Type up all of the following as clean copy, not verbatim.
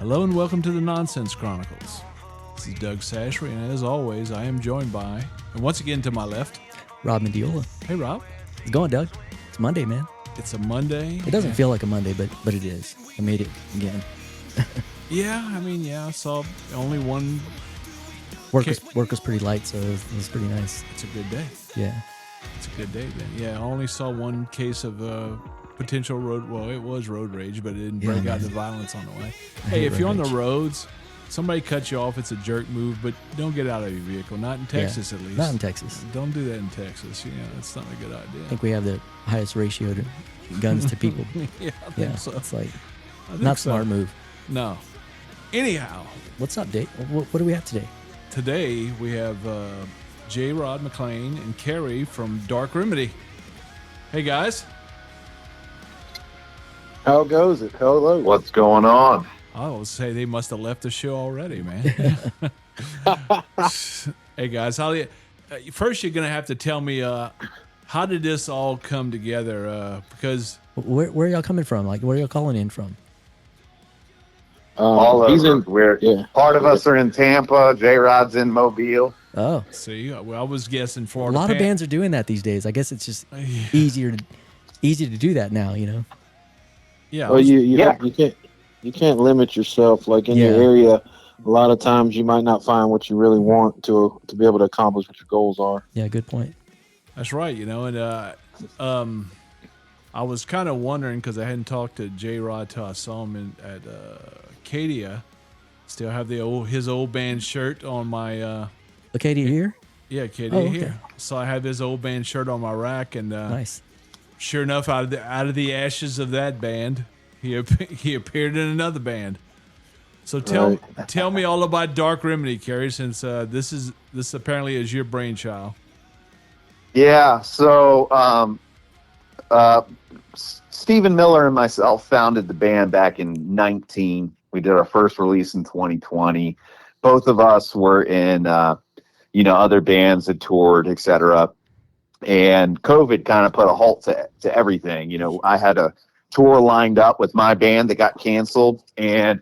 Hello and welcome to the Nonsense Chronicles. This is Doug Sashry, and as always, I am joined by, and once again to my left, Rob Mendiola. Hey, Rob. It's going, Doug. It's Monday, man. It's a Monday. It doesn't feel like a Monday, but it is. I made it again. I saw only one. Work was pretty light, so it was pretty nice. It's a good day. Yeah. It's a good day then. Yeah, I only saw one case of potential road. Well, it was road rage, but it didn't break out into violence on the way. Hey, if you're on the roads, somebody cuts you off, it's a jerk move, but don't get out of your vehicle. Not in Texas, at least. Not in Texas. Don't do that in Texas. That's not a good idea. I think we have the highest ratio to guns to people. I think so. It's like not smart move. No. Anyhow, what's up, Dave? What do we have today? Today we have JRod McLean and Cary from Dark Remedy. Hey guys. How goes it? Hello. What's going on? I would say they must have left the show already, man. Hey guys, first you're gonna have to tell me how did this all come together? Because where are y'all coming from? Like, where are y'all calling in from? All over. Part of us are in Tampa. JRod's in Mobile. Oh, see, well, I was guessing Florida. A lot of bands are doing that these days. I guess it's just easy to do that now. Yeah. Well, you can't limit yourself. Like in your area, a lot of times you might not find what you really want to be able to accomplish what your goals are. Yeah, good point. That's right. And I was kind of wondering because I hadn't talked to JRod till I saw him at Acadia. Still have his old band shirt on my. Acadia here? Yeah, Acadia here. So I have his old band shirt on my rack, and nice. Sure enough, out of the ashes of that band, he appeared in another band. So tell me all about Dark Remedy, Cary, since this apparently is your brainchild. Yeah. So Stephen Miller and myself founded the band back in 2019. We did our first release in 2020. Both of us were in other bands that toured, etc. And COVID kind of put a halt to everything. I had a tour lined up with my band that got canceled, and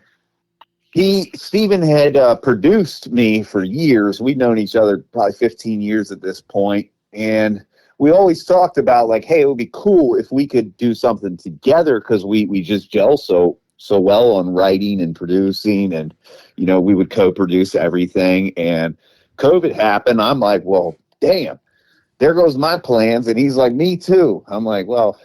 Stephen had produced me for years. We'd known each other probably 15 years at this point, and we always talked about like, hey, it would be cool if we could do something together because we just gel so well on writing and producing, and we would co-produce everything. And COVID happened. I'm like, well, damn, there goes my plans. And he's like, me too. I'm like, well,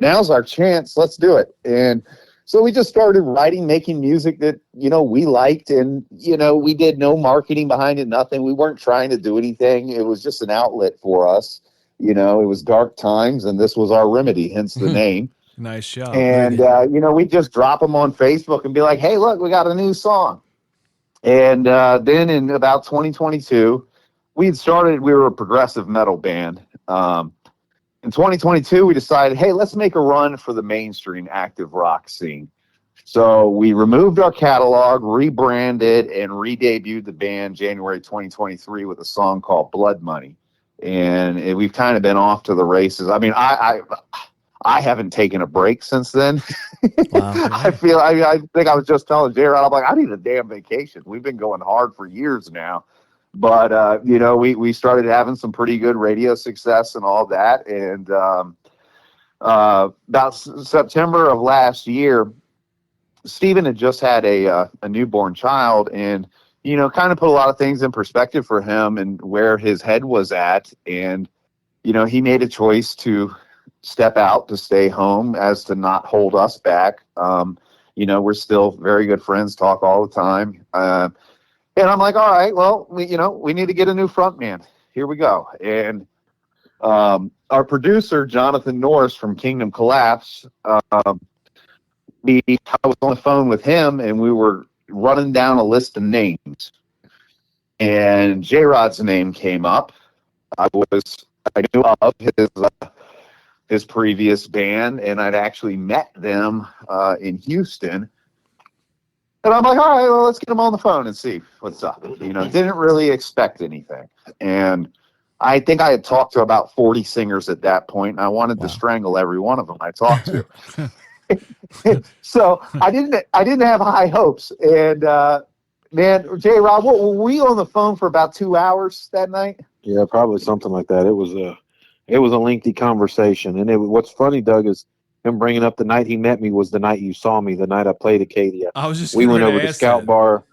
now's our chance. Let's do it. And so we just started writing, making music that, we liked. And, we did no marketing behind it, nothing. We weren't trying to do anything. It was just an outlet for us. It was dark times, and this was our remedy, hence the name. Nice shot. And, we just drop them on Facebook and be like, hey, look, we got a new song. And then in about 2022, we were a progressive metal band. In 2022, we decided, hey, let's make a run for the mainstream active rock scene. So we removed our catalog, rebranded, and re-debuted the band January 2023 with a song called Blood Money. And we've kind of been off to the races. I mean, I haven't taken a break since then. Wow. I think I was just telling JRod, I'm like, I need a damn vacation. We've been going hard for years now. But, we started having some pretty good radio success and all that. And about September of last year, Stephen had just had a newborn child, and, kind of put a lot of things in perspective for him and where his head was at. And, he made a choice to step out, to stay home, as to not hold us back. We're still very good friends, talk all the time. And I'm like, all right, well, we need to get a new frontman. Here we go. And our producer, Jonathan Norris from Kingdom Collapse, I was on the phone with him, and we were running down a list of names. And JRod's name came up. I knew of his previous band, and I'd actually met them in Houston. And I'm like, all right, well, let's get him on the phone and see what's up. Didn't really expect anything. And I think I had talked to about 40 singers at that point, and I wanted to strangle every one of them I talked to. So I didn't have high hopes. And man, JRod, what were we on the phone for about 2 hours that night? Yeah, probably something like that. It was a lengthy conversation, and what's funny, Doug, is him bringing up the night he met me was the night you saw me, the night I played Acadia. I was just we went gonna over to ask Scout that. Bar.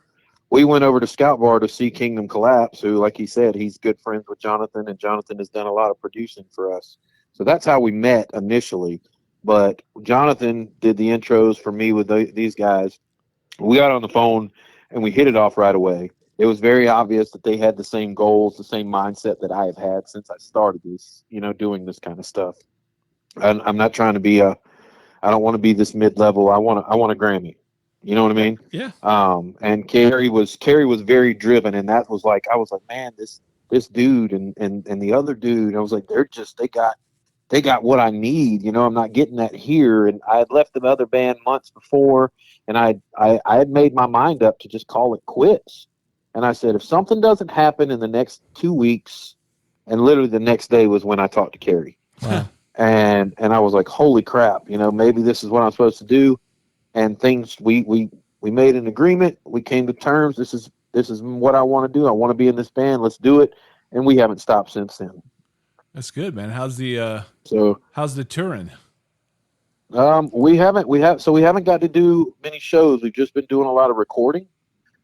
We went over to Scout Bar to see Kingdom Collapse, who, like he said, he's good friends with Jonathan, and Jonathan has done a lot of producing for us. So that's how we met initially. But Jonathan did the intros for me with these guys. We got on the phone, and we hit it off right away. It was very obvious that they had the same goals, the same mindset that I have had since I started this, doing this kind of stuff. I'm not trying to be I don't want to be this mid-level. I want a Grammy. You know what I mean? Yeah. And Cary was very driven, and that was like, I was like, man, this dude and the other dude, I was like, they got what I need. I'm not getting that here. And I had left another band months before, and I had made my mind up to just call it quits. And I said, if something doesn't happen in the next 2 weeks, and literally the next day was when I talked to Cary. Wow. And I was like, holy crap, maybe this is what I'm supposed to do. And things, we made an agreement. We came to terms. This is what I want to do. I want to be in this band. Let's do it. And we haven't stopped since then. That's good, man. How's the touring? We haven't got to do many shows. We've just been doing a lot of recording.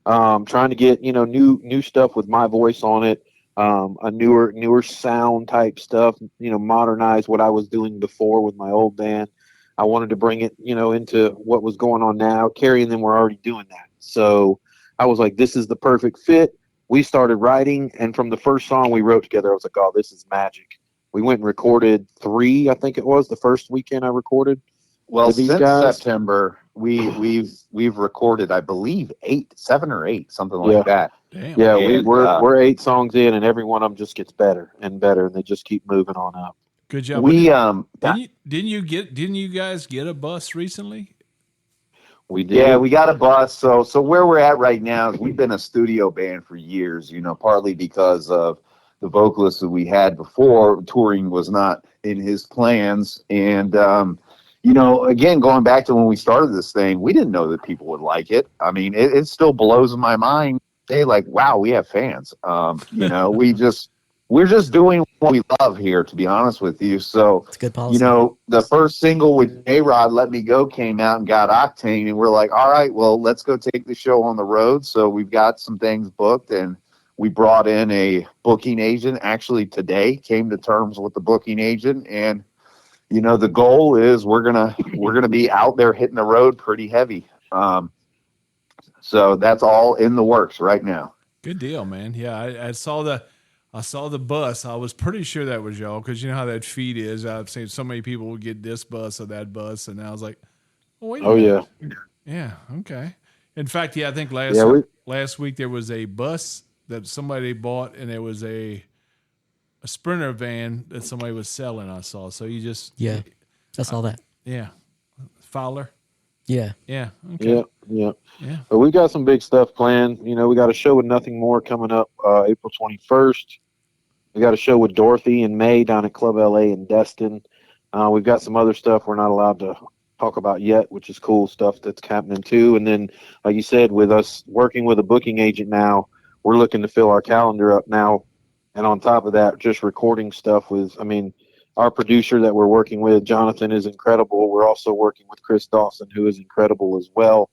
Trying to get, new stuff with my voice on it. A newer sound type stuff, modernize what I was doing before with my old band. I wanted to bring it, into what was going on now. Cary and them were already doing that. So I was like, this is the perfect fit. We started writing, and from the first song we wrote together, I was like, oh, this is magic. We went and recorded 3, I think it was, the first weekend I recorded. Well, since September, we've recorded, I believe, 7 or 8, something like that. Damn. Yeah, we're 8 songs in, and every one of them just gets better and better, and they just keep moving on up. Good job. Didn't you guys get a bus recently? We did. Yeah, we got a bus. So where we're at right now is we've been a studio band for years. Partly because of the vocalist that we had before. Touring was not in his plans, and again, going back to when we started this thing, we didn't know that people would like it. I mean, it still blows my mind. They like, wow, we have fans. We're just doing what we love here, to be honest with you. So, it's good policy. The first single with JRod, Let Me Go, came out and got Octane, and we're like, all right, well, let's go take the show on the road. So we've got some things booked, and we brought in a booking agent. Actually, today came to terms with the booking agent, and the goal is we're gonna be out there hitting the road pretty heavy. So that's all in the works right now. Good deal, man. Yeah, I saw the bus. I was pretty sure that was y'all, because you know how that feed is. I've seen so many people would get this bus or that bus, and I was like, oh, wait a minute. Yeah, okay. In fact, I think last week there was a bus that somebody bought, and there was a Sprinter van that somebody was selling, I saw. So you just... Yeah, I saw that. Yeah. Fowler? Yeah. Yeah. Okay. Yeah. But we got some big stuff planned. We got a show with Nothing More coming up April 21st. We got a show with Dorothy in May down at Club LA in Destin. We've got some other stuff we're not allowed to talk about yet, which is cool stuff that's happening too. And then, like you said, with us working with a booking agent now, we're looking to fill our calendar up now. And on top of that, just recording stuff with, our producer that we're working with, Jonathan, is incredible. We're also working with Chris Dawson, who is incredible as well.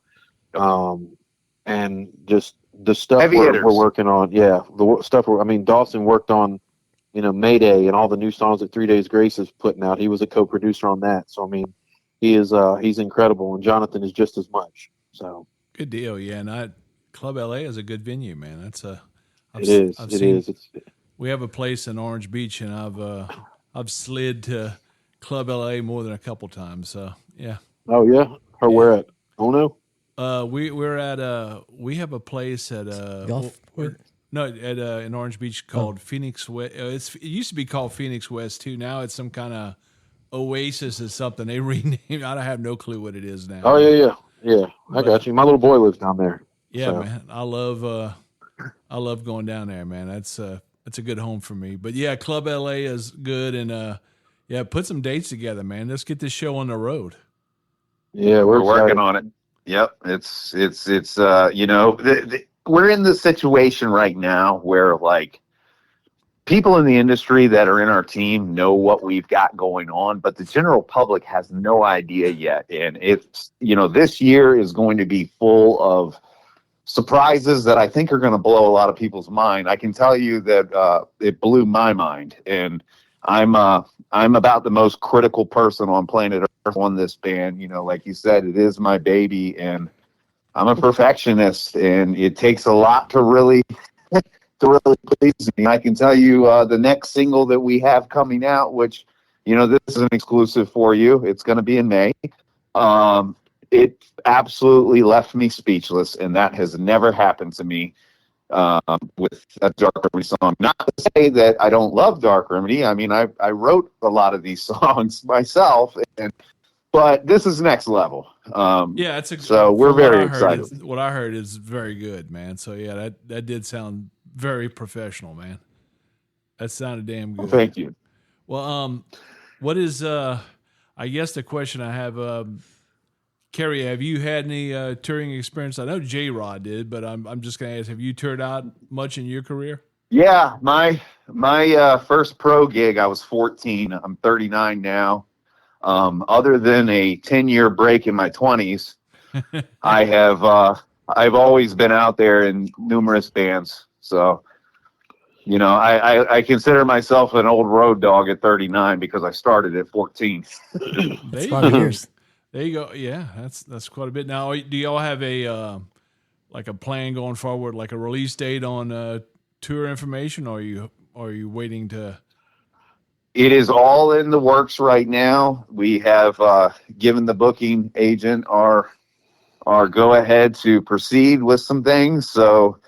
And just the stuff we're working on. Yeah, the stuff Dawson worked on, Mayday and all the new songs that 3 Days Grace is putting out. He was a co-producer on that. So, he's incredible, and Jonathan is just as much. So good deal. Yeah, and Club LA is a good venue, man. It is. We have a place in Orange Beach, and I've slid to Club LA more than a couple times. So yeah. Oh yeah. Where at? Oh no. We're at we have a place at Golf. In Orange Beach called Phoenix West. It used to be called Phoenix West too. Now it's some kind of Oasis or something. They renamed. I have no clue what it is now. Oh yeah. I got you. My little boy lives down there. Yeah, so. Man. I love going down there, man. That's a good home for me. But yeah, Club LA is good, and put some dates together, man. Let's get this show on the road. Yeah, We're excited. working on it. Yep. It's we're in the situation right now where like people in the industry that are in our team know what we've got going on, but the general public has no idea yet. And it's, this year is going to be full of surprises that I think are going to blow a lot of people's mind. I can tell you that it blew my mind, and I'm about the most critical person on planet Earth on this band. Like you said, it is my baby, and I'm a perfectionist, and it takes a lot to really please me. I can tell you the next single that we have coming out, which this is an exclusive for you. It's going to be in May. It absolutely left me speechless, and that has never happened to me with a Dark Remedy song. Not to say that I don't love Dark Remedy. I mean, I wrote a lot of these songs myself, but this is next level. Yeah, so we're very excited. What I heard is very good, man. So yeah, that did sound very professional, man. That sounded damn good. Well, thank you. Well, what is I guess the question I have, Cary, have you had any touring experience? I know JRod did, but I'm just gonna ask, have you toured out much in your career? Yeah, my first pro gig, I was 14. I'm 39 now. Other than a 10-year break in my 20s, I've always been out there in numerous bands. So, I consider myself an old road dog at 39 because I started at 14. That's 5 years. There you go. Yeah, that's quite a bit. Now, do y'all have a like a plan going forward, like a release date on tour information, or are you waiting to? It is all in the works right now. We have given the booking agent our go ahead to proceed with some things. So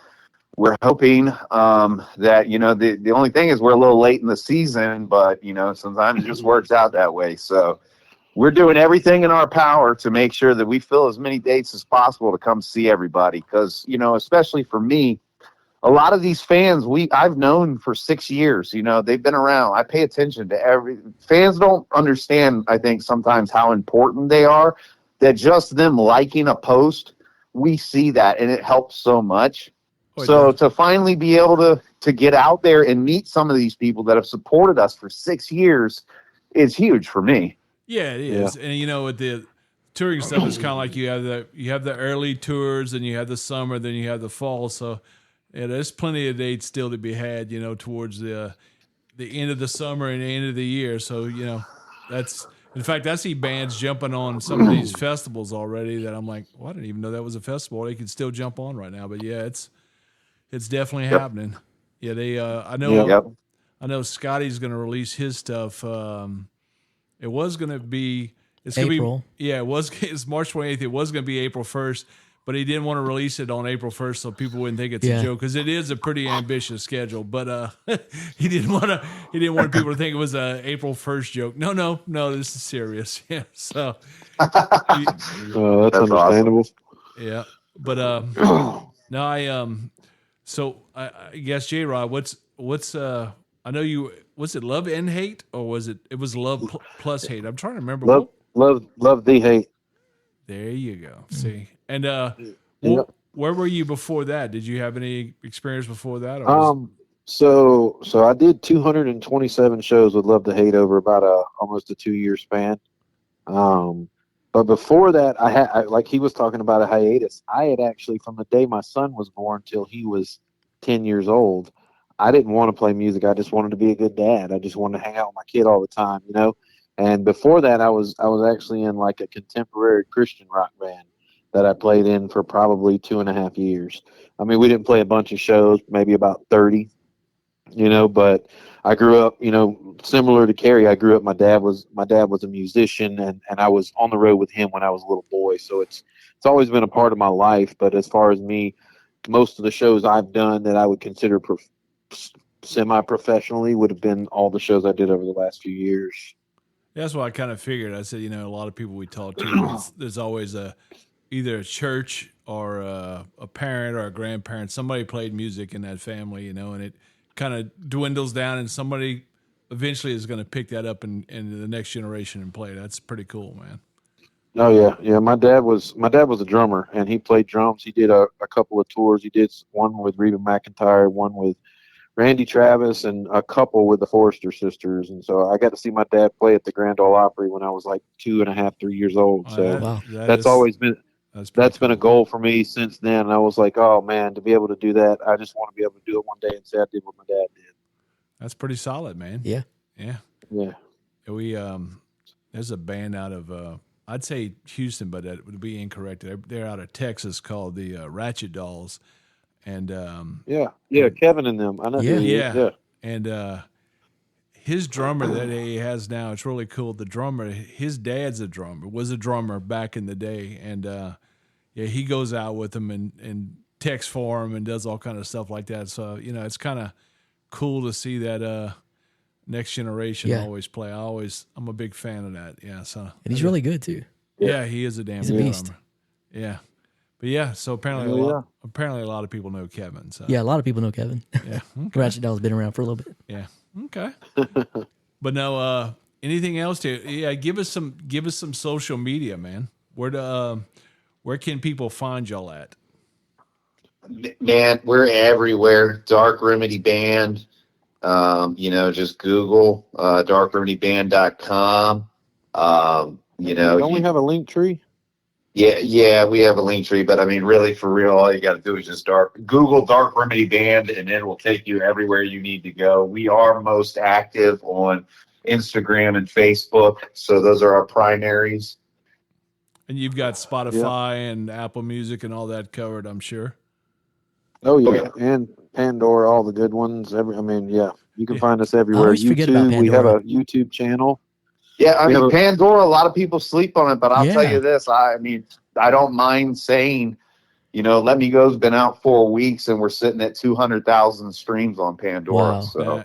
we're hoping that the only thing is we're a little late in the season, but sometimes it just works out that way. So we're doing everything in our power to make sure that we fill as many dates as possible to come see everybody. Because, especially for me, a lot of these fans I've known for 6 years. They've been around. I pay attention to fans don't understand, I think, sometimes how important they are, that just them liking a post, we see that, and it helps so much. So to finally be able to get out there and meet some of these people that have supported us for 6 years is huge for me. Yeah, it is. Yeah. And with the touring stuff, it's kind of like you have the early tours, and you have the summer, then you have the fall. So yeah, there's plenty of dates still to be had, towards the end of the summer and the end of the year. So that's, in fact, I see bands jumping on some of these festivals already that I'm like, well, I didn't even know that was a festival. They can still jump on right now. But yeah, it's definitely happening. Yeah, they I know Scotty's going to release his stuff. It was going to be April. It's March 28th. It was going to be April 1st, but he didn't want to release it on April 1st so people wouldn't think it's a joke, because it is a pretty ambitious schedule. But he didn't want people to think it was a April 1st joke. No, this is serious. Yeah, so that's understandable. Awesome. Yeah, but no, so I guess JRod, what's I know you, was it Love and Hate, or was it was Love plus Hate? I'm trying to remember. Love the Hate. There you go. See, and where were you before that? Did you have any experience before that? Or so I did 227 shows with Love to Hate over about almost a 2-year span. But before that, I like he was talking about a hiatus. I had actually, from the day my son was born till he was 10 years old, I didn't want to play music. I just wanted to be a good dad. I just wanted to hang out with my kid all the time, And before that, I was actually in like a contemporary Christian rock band that I played in for probably 2.5 years. I mean, we didn't play a bunch of shows, maybe about 30, but I grew up, similar to Cary. I grew up, my dad was a musician, and I was on the road with him when I was a little boy. So it's always been a part of my life. But as far as me, most of the shows I've done that I would consider semi-professionally would have been all the shows I did over the last few years. That's what I kind of figured. I said, a lot of people we talk to, there's always either a church or a parent or a grandparent. Somebody played music in that family, and it kind of dwindles down, and somebody eventually is going to pick that up in the next generation and play. That's pretty cool, man. Oh yeah. My dad was a drummer, and he played drums. He did a couple of tours. He did one with Reba McEntire, one with Randy Travis, and a couple with the Forrester sisters. And so I got to see my dad play at the Grand Ole Opry when I was like 2.5, 3 years old. So Wow. that's always been That's pretty been a cool. goal for me since then. And I was like, oh man, to be able to do that, I just want to be able to do it one day and say I did what my dad did. That's pretty solid, man. Yeah. Yeah. Yeah. We there's a band out of I'd say Houston, but that would be incorrect. They're out of Texas called the Ratchet Dolls, and Yeah. Kevin and them. I know who he is. yeah, Yeah. and his drummer that he has now, it's really cool. The drummer, his dad's a drummer, was a drummer back in the day, and yeah, he goes out with them and texts for him and does all kind of stuff like that. So it's kind of cool to see that next generation Yeah. always play. I'm a big fan of that. Yeah, so And he's really good too. yeah, he is a damn He's a good beast. drummer. Yeah, but yeah, so apparently a lot of people know Kevin. So Yeah, a lot of people know Kevin. yeah, okay. Ratchet Doll's been around for a little bit. Yeah. Okay. But no, anything else give us some social media, man. Where can people find y'all at? Man, we're everywhere. Dark Remedy Band. Just Google darkremedyband.com. Don't we have a link tree? Yeah, we have a link tree, but I mean, really, for real, all you got to do is just Google Dark Remedy Band, and it will take you everywhere you need to go. We are most active on Instagram and Facebook, so those are our primaries. And you've got Spotify and Apple Music and all that covered, I'm sure. Oh yeah, and Pandora, all the good ones. You can find us everywhere. always forget about YouTube, we have Pandora. a YouTube channel. Yeah, I We mean, have a- Pandora, a lot of people sleep on it, but I'll tell Yeah. you this. I mean, I don't mind saying, Let Me Go's been out 4 weeks, and we're sitting at 200,000 streams on Pandora. Wow. So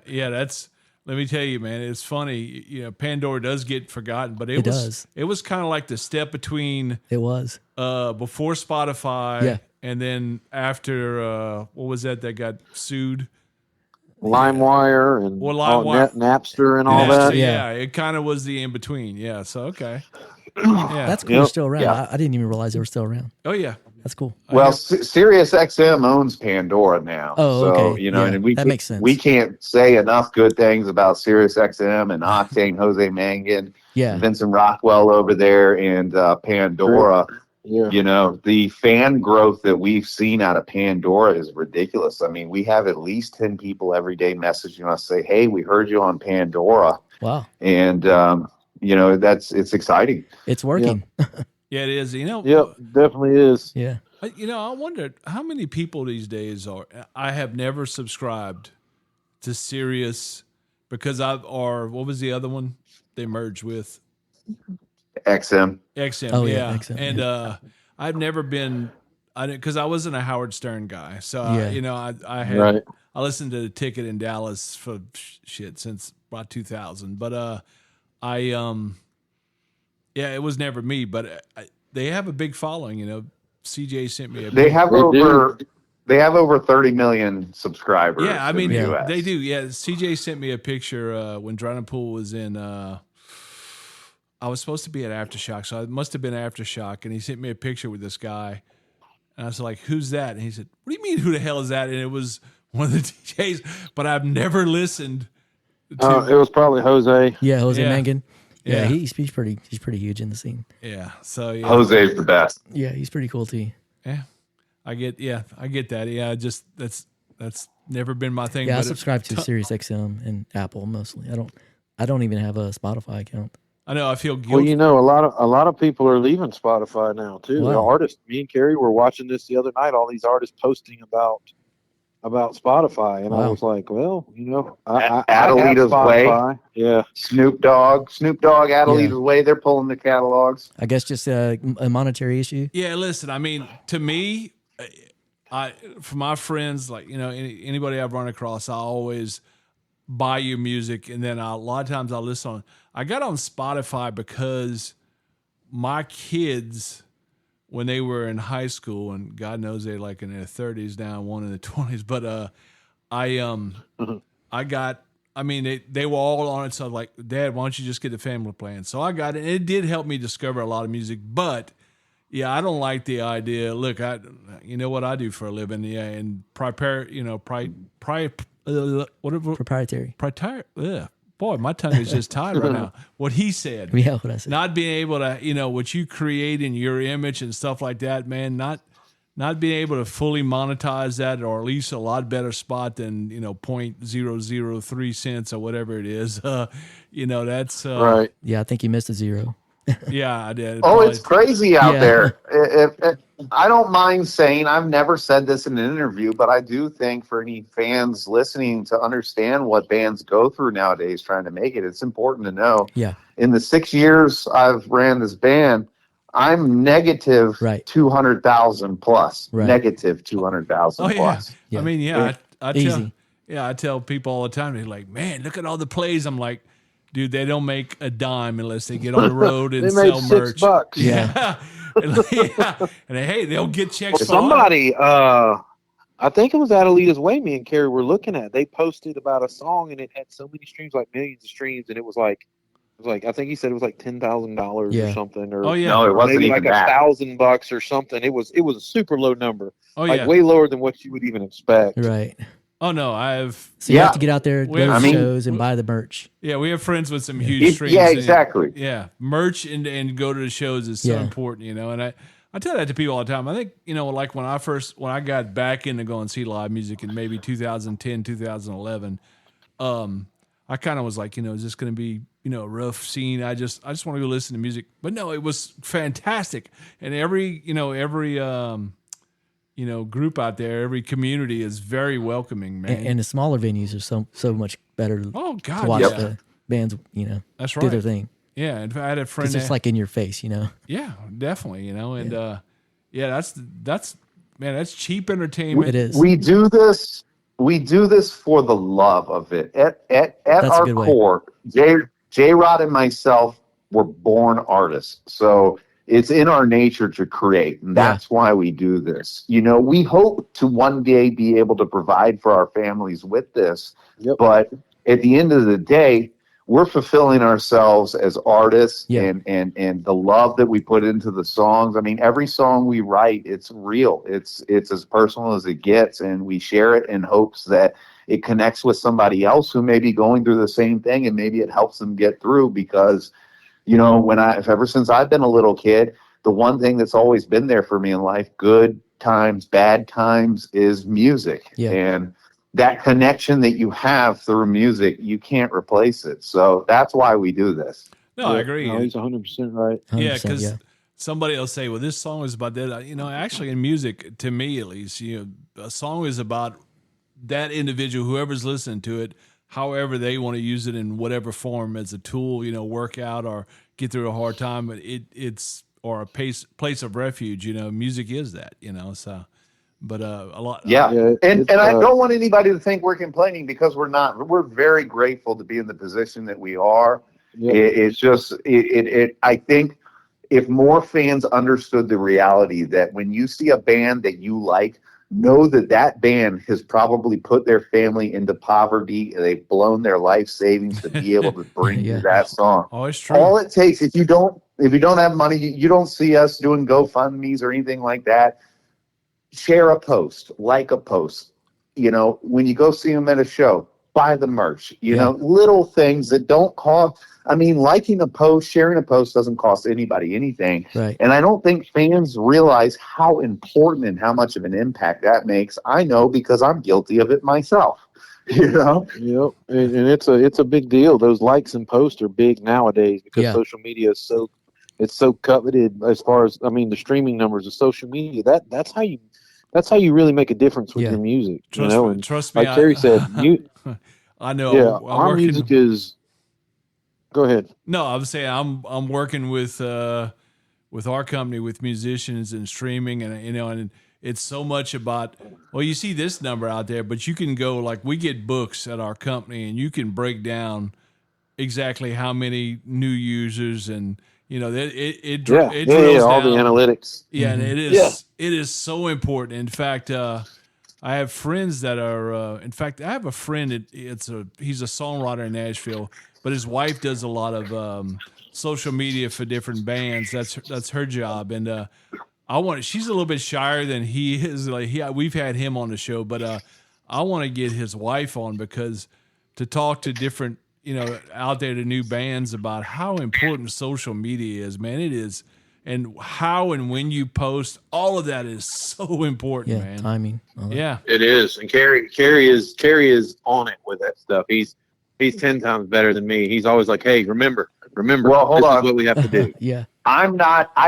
Let me tell you, man, it's funny. Pandora does get forgotten, but It does. It was kind of like the step between It was. before Spotify Yeah. and then after what was that got sued? LimeWire and Well, LimeWire. Napster and all Yeah, that. so Yeah. it kind of was the in between. Yeah, so okay. Yeah. That's cool. Yep. They're still around. Yeah. I didn't even realize they were still around. Oh yeah. That's cool. Well, Sirius XM owns Pandora now. Oh, so, okay. and That makes sense. We can't say enough good things about Sirius XM and Octane, Jose Mangan, Yeah. Vincent Rockwell over there, and Pandora. Yeah. The fan growth that we've seen out of Pandora is ridiculous. I mean, we have at least 10 people every day messaging us, say, hey, we heard you on Pandora. Wow. And, it's exciting. It's working. Yeah, it is. Yep, definitely is. Yeah. I wondered how many people these days are. I have never subscribed to Sirius because what was the other one they merged with? XM. XM. Oh, yeah, yeah. XM, And I've never been, because I wasn't a Howard Stern guy. So, Yeah. I had, Right. I listened to The Ticket in Dallas for shit since about 2000. But it was never me. But they have a big following. CJ sent me a. They have They over 30 million subscribers. Yeah, I mean, in the US. they do. Yeah, CJ sent me a picture when Drowning Pool was in. I was supposed to be at Aftershock, so it must have been Aftershock, and he sent me a picture with this guy, and I was like, "Who's that?" And he said, "What do you mean, who the hell is that?" And it was one of the DJs, but I've never listened to. It was probably Jose. Yeah. Jose Yeah. Mangan. Yeah. Yeah. He's pretty huge in the scene. Yeah, so yeah, Jose's the best. Yeah. He's pretty cool too. yeah, I get that. Yeah, just that's never been my thing. Yeah. I but subscribe to Sirius XM and Apple mostly. I don't even have a Spotify account. I know I feel guilty. Well, a lot of people are leaving Spotify now too. Wow. The artists, me and Cary were watching this the other night. All these artists posting about Spotify, and I Wow. was like, well, I Adelita's have Way. Spotify. Yeah, Snoop Dogg, Adelita's Way. They're pulling the catalogs. I guess just a monetary issue. Yeah, listen, I mean, to me, for my friends, like, anybody I've run across, I always buy your music, and then a lot of times I listen on. I got on Spotify because my kids, when they were in high school, and God knows they're like in their 30s now, one in their 20s, but I got I mean, they were all on it. So like, Dad, why don't you just get the family plan? So I got it. And it did help me discover a lot of music, but yeah, I don't like the idea. Look, you know what I do for a living, yeah, and prepare, you know, Proprietary. Ugh. Boy, my tongue is just tied right now. What he said, Yeah, what I said. not being able to, you know, what you create in your image and stuff like that, man, not being able to fully monetize that, or at least a lot better spot than, you know, 0.003 cents or whatever it is. You know, that's Right. Yeah, I think you missed a zero. Yeah, I did. Oh, it's crazy out Yeah. there. I don't mind saying, I've never said this in an interview, but I do think for any fans listening to understand what bands go through nowadays trying to make it, it's important to know. Yeah. In the 6 years I've ran this band, I'm negative Right. 200,000 plus. Right. Negative 200,000 Oh yeah. plus. Yeah. I mean, yeah, I Easy. tell people all the time. They're like, "Man, look at all the plays." I'm like, dude, they don't make a dime unless they get on the road and They sell made merch. $6. Yeah. Yeah. And hey, they'll get checks. Somebody, I think it was Adelita's Way. Me and Cary were looking at. They posted about a song and it had so many streams, like millions of streams, and it was like I think he said it was like $10,000 Yeah. or something, or Oh yeah. No, it wasn't maybe even like that. $1,000 or something. It was a super low number, Oh like yeah. way lower than what you would even expect. Right. Oh no, I've So you Yeah. have to get out there, Well, go I to mean- shows, and buy the merch. yeah, we have friends with some huge streams. Yeah, and- exactly. Yeah, merch and go to the shows is so Yeah. important, you know. And I tell that to people all the time. I think, you know, like when I got back into going see live music in maybe 2010, 2011, I kind of was like, you know, is this going to be, you know, a rough scene? I just want to go listen to music. But no, it was fantastic. And every group out there, every community is very welcoming, man. And the smaller venues are so much better Oh God, to watch yeah. the bands, you know, That's do right. their thing. Yeah, in fact, I had a friend. It's just like in your face, you know. Yeah, definitely. You know, and that's man, that's cheap entertainment. It is. We do this. We do this for the love of it. At That's a our good way. core, JRod and myself were born artists, so it's in our nature to create, and that's why we do this. You know, we hope to one day be able to provide for our families with this, but at the end of the day, we're fulfilling ourselves as artists, and the love that we put into the songs. I mean, every song we write, it's real. It's as personal as it gets, and we share it in hopes that it connects with somebody else who may be going through the same thing, and maybe it helps them get through. Because, you know, ever since I've been a little kid, the one thing that's always been there for me in life, good times, bad times, is music. Yeah. And that connection that you have through music, you can't replace it. So that's why we do this. No, I agree. No, he's 100% right. 100%, Yeah, because somebody will say, "Well, this song is about that." You know, actually, in music, to me at least, you know, a song is about that individual, whoever's listening to it, however they want to use it in whatever form, as a tool, you know, work out or get through a hard time. But it's or a place of refuge. You know, music is that. You know, so. But a lot. Yeah. Yeah, And it's, I don't want anybody to think we're complaining, because we're not. We're very grateful to be in the position that we are. Yeah. It's just, I think if more fans understood the reality that when you see a band that you like, know that band has probably put their family into poverty. They've blown their life savings to be able to bring you that song. Oh, it's true. All it takes, if you don't have money, you don't see us doing GoFundMe's or anything like that. Share a post, like a post. You know, when you go see them at a show, buy the merch. You know, little things that don't cost. I mean, liking a post, sharing a post doesn't cost anybody anything. Right. And I don't think fans realize how important and how much of an impact that makes. I know, because I'm guilty of it myself. You know? Yep, and it's a big deal. Those likes and posts are big nowadays, because social media is so coveted. As far as, I mean, the streaming numbers of social media, that's how you really make a difference with your music. Trust me, like Cary said, I know. yeah, I'm our working, music is. Go ahead. No, I was saying I'm working with our company with musicians and streaming, and you know, and it's so much about, well, you see this number out there, but you can go, like, we get books at our company, and you can break down exactly how many new users, and you know that it drills all down. the analytics. Yeah, and it is so important. In fact, I I have friends that are. In fact, I have a friend. He's a songwriter in Nashville, but his wife does a lot of social media for different bands. That's her job, and she's a little bit shyer than he is. We've had him on the show, but I want to get his wife on because to talk to different, out there to new bands about how important social media is, man. It is, and how and when you post, all of that is so important, man. Timing. Yeah, it is. And Cary is on it with that stuff. He's 10 times better than me. He's always like, hey, remember. Well, hold this on. is what we have to do. Yeah. I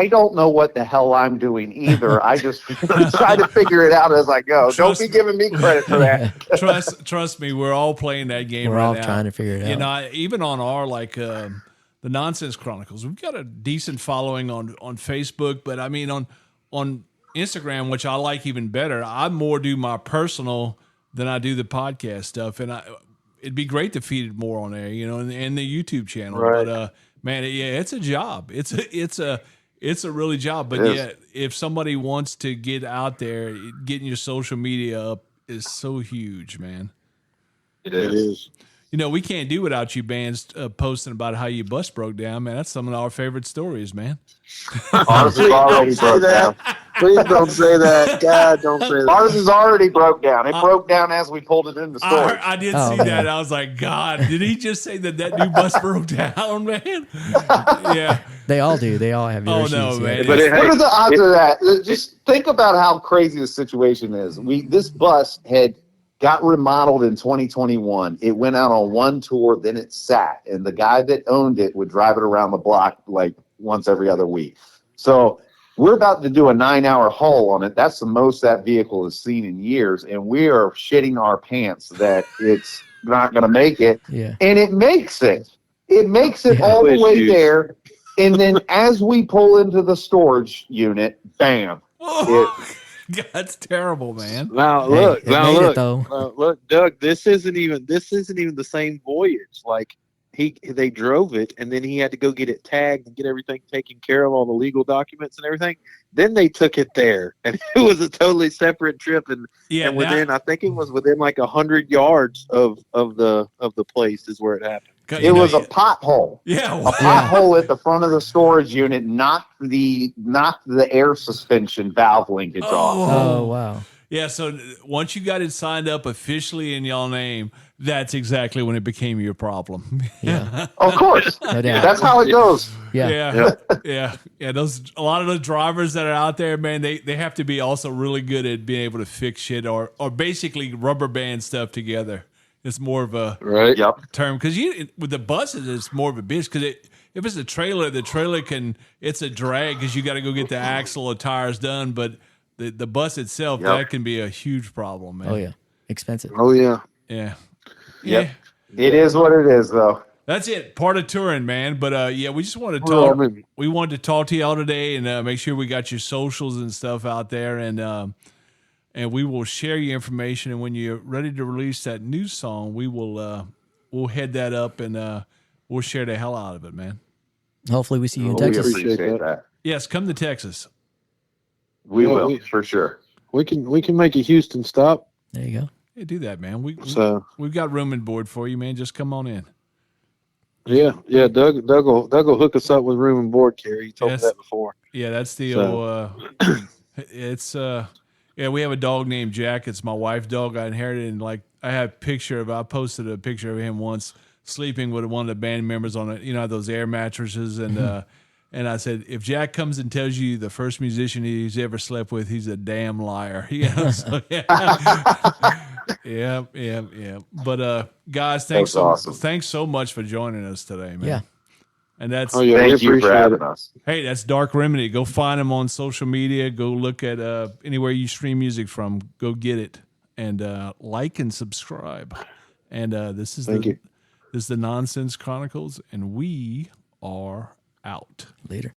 don't know what the hell I'm doing either. I just try to figure it out as I go. Don't be giving me credit for that. Trust me, we're all playing that game We're right all now. trying to figure it out. Even on our the Nonsense Chronicles, we've got a decent following on Facebook, but I mean on Instagram, which I like even better. I more do my personal than I do the podcast stuff, and it'd be great to feed it more on there, and the YouTube channel. Right. But man, it's a job. It's a really job. But yeah, if somebody wants to get out there, getting your social media up is so huge, man. It is. We can't do without you bands posting about how your bus broke down, man. That's some of our favorite stories, man. Ours is already broke down. Please don't say that. God, don't say that. Ours is already broke down. It broke down as we pulled it in the store. I did see that. I was like, God, did he just say that new bus broke down, man? Yeah. They all do. They all have their issues. No, man. But What are the odds of that? Just think about how crazy the situation is. This bus had got remodeled in 2021. It went out on one tour, then it sat, and the guy that owned it would drive it around the block like once every other week. So we're about to do a 9-hour haul on it. That's the most that vehicle has seen in years, and we are shitting our pants that it's not going to make it. Yeah. And it makes it. It makes it all the way there, and then as we pull into the storage unit, bam. That's terrible, man. Now look, Look. Doug. This isn't even the same voyage. Like they drove it, and then he had to go get it tagged and get everything taken care of, all the legal documents and everything. Then they took it there, and it was a totally separate trip. And I think it was within like 100 yards of the place is where it happened. It was a pothole. Yeah, a pothole at the front of the storage unit, not the air suspension valve linkage off. Oh, wow. Yeah, so once you got it signed up officially in y'all name, that's exactly when it became your problem. Yeah. Of course. No doubt. That's how it goes. Yeah. A lot of those drivers that are out there, man, they have to be also really good at being able to fix shit or basically rubber band stuff together. It's more of a term because with the buses, it's more of a bitch because if it's a trailer, the trailer it's a drag because you got to go get the axle or tires done. But the bus itself, that can be a huge problem, man. Oh yeah, expensive. Oh yeah, yeah. Yep. It is what it is, though. That's it. Part of touring, man. But we just wanted to talk. We wanted to talk to y'all today and make sure we got your socials and stuff out there and we will share your information. And when you're ready to release that new song, we'll head that up and we'll share the hell out of it, man. Hopefully, we see you in Texas. We appreciate that. Yes, come to Texas. We will for sure. We can make a Houston stop. There you go. Hey, do that, man. We've got room and board for you, man. Just come on in. Yeah. Doug will hook us up with room and board, Cary. You told me that before. Yeah, that's the old. It's we have a dog named Jack. It's my wife's dog. I inherited, and I posted a picture of him once sleeping with one of the band members on those air mattresses, and and I said, if Jack comes and tells you the first musician he's ever slept with, he's a damn liar. So, yeah. But guys, thanks so much for joining us today, man. Yeah. And that's thank you for having us. Hey, that's Dark Remedy. Go find them on social media. Go look at anywhere you stream music from. Go get it and like and subscribe. And this is the Nonsense Chronicles, and we are out. Later.